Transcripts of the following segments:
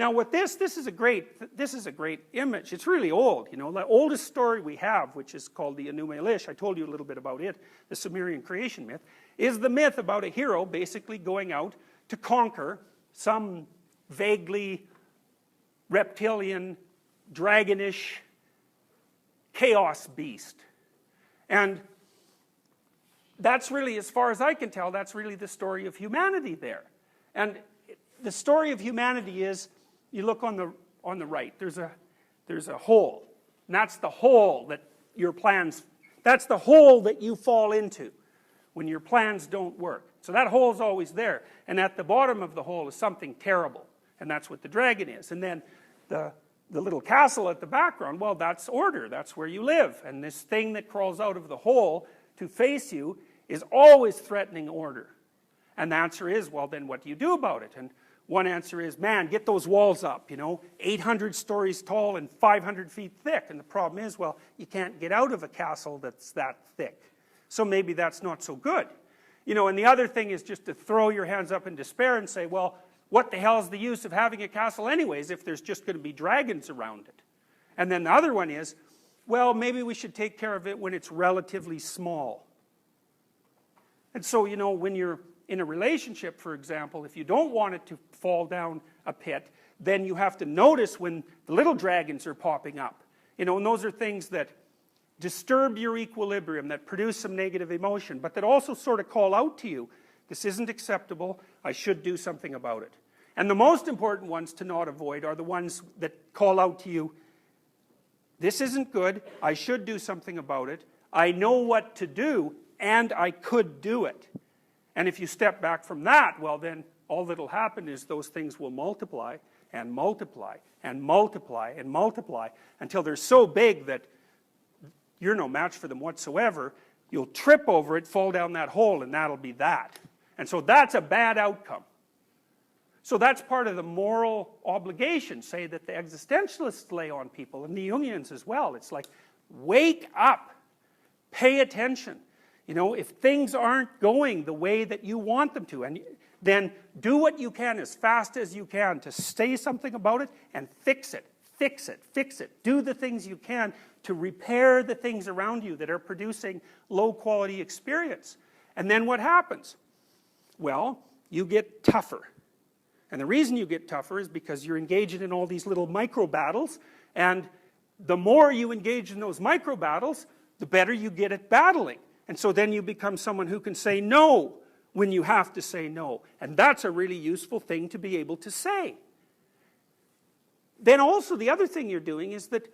Now what this is a great image. It's really old, you know. The oldest story we have, which is called the Enuma Elish, I told you a little bit about it, the Sumerian creation myth, is the myth about a hero basically going out to conquer some vaguely reptilian, dragonish chaos beast. And that's really, as far as I can tell, that's really the story of humanity there. And the story of humanity is, you look on the right, there's a hole. And that's the hole that your plans, that's the hole that you fall into when your plans don't work. So that hole's always there. And at the bottom of the hole is something terrible. And that's what the dragon is. And then the little castle at the background, well, that's order. That's where you live. And this thing that crawls out of the hole to face you is always threatening order. And the answer is, well, then what do you do about it? And one answer is, man, get those walls up, you know, 800 stories tall and 500 feet thick. And the problem is, well, you can't get out of a castle that's that thick. So maybe that's not so good. You know, and the other thing is just to throw your hands up in despair and say, well, what the hell is the use of having a castle anyways if there's just going to be dragons around it? And then the other one is, well, maybe we should take care of it when it's relatively small. And so, you know, when you're in a relationship, for example, if you don't want it to fall down a pit, then you have to notice when the little dragons are popping up. You know, and those are things that disturb your equilibrium, that produce some negative emotion, but that also sort of call out to you, this isn't acceptable, I should do something about it. And the most important ones to not avoid are the ones that call out to you, this isn't good, I should do something about it, I know what to do, and I could do it. And if you step back from that, well then, all that'll happen is those things will multiply, and multiply, and multiply, and multiply, until they're so big that you're no match for them whatsoever. You'll trip over it, fall down that hole, and that'll be that. And so that's a bad outcome. So that's part of the moral obligation, say, that the existentialists lay on people, and the Jungians as well. It's like, wake up, pay attention. You know, if things aren't going the way that you want them to, and then do what you can as fast as you can to say something about it and fix it, fix it, fix it. Do the things you can to repair the things around you that are producing low quality experience. And then what happens? Well, you get tougher. And the reason you get tougher is because you're engaging in all these little micro battles, and the more you engage in those micro battles, the better you get at battling. And so then you become someone who can say no when you have to say no. And that's a really useful thing to be able to say. Then also the other thing you're doing is that,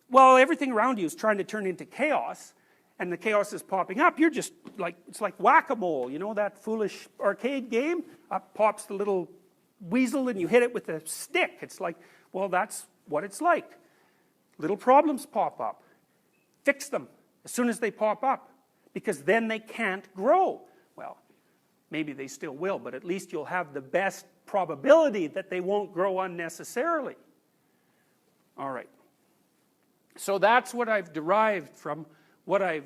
well, everything around you is trying to turn into chaos, and the chaos is popping up. You're just like, it's like whack-a-mole, you know, that foolish arcade game? Up pops the little weasel and you hit it with a stick. It's like, well, that's what it's like. Little problems pop up. Fix them as soon as they pop up, because then they can't grow. Well, maybe they still will, but at least you'll have the best probability that they won't grow unnecessarily. All right. So that's what I've derived from what I've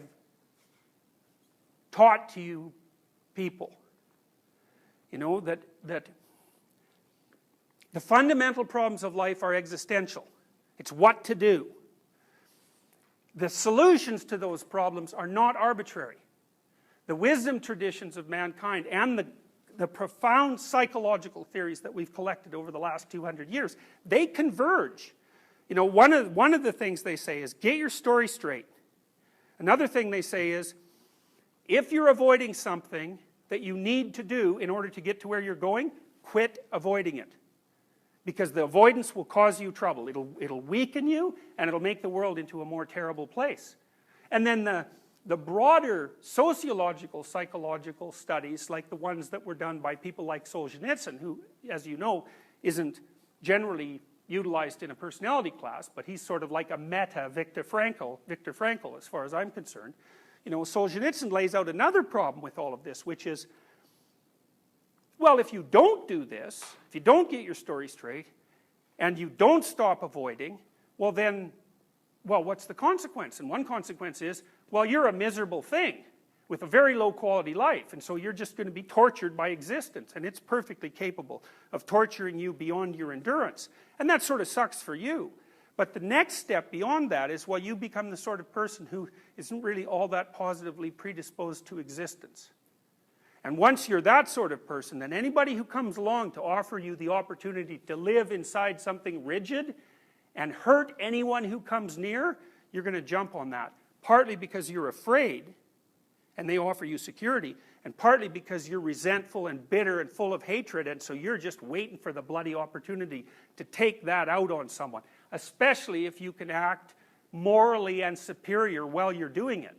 taught to you people. You know, that the fundamental problems of life are existential. It's what to do. The solutions to those problems are not arbitrary. The wisdom traditions of mankind and the profound psychological theories that we've collected over the last 200 years, they converge. You know, one of the things they say is, get your story straight. Another thing they say is, if you're avoiding something that you need to do in order to get to where you're going, quit avoiding it. Because the avoidance will cause you trouble. It'll weaken you, and it'll make the world into a more terrible place. And then the broader sociological, psychological studies, like the ones that were done by people like Solzhenitsyn, who, as you know, isn't generally utilized in a personality class, but he's sort of like a meta Viktor Frankl, as far as I'm concerned. You know, Solzhenitsyn lays out another problem with all of this, which is, well, if you don't do this, if you don't get your story straight, and you don't stop avoiding, well then, well, what's the consequence? And one consequence is, well, you're a miserable thing. with a very low quality life, and so you're just going to be tortured by existence, and it's perfectly capable of torturing you beyond your endurance, and that sort of sucks for you. But the next step beyond that is, well, you become the sort of person who isn't really all that positively predisposed to existence. And once you're that sort of person, then anybody who comes along to offer you the opportunity to live inside something rigid and hurt anyone who comes near, you're going to jump on that. Partly because you're afraid, and they offer you security, and partly because you're resentful and bitter and full of hatred, and so you're just waiting for the bloody opportunity to take that out on someone, especially if you can act morally and superior while you're doing it.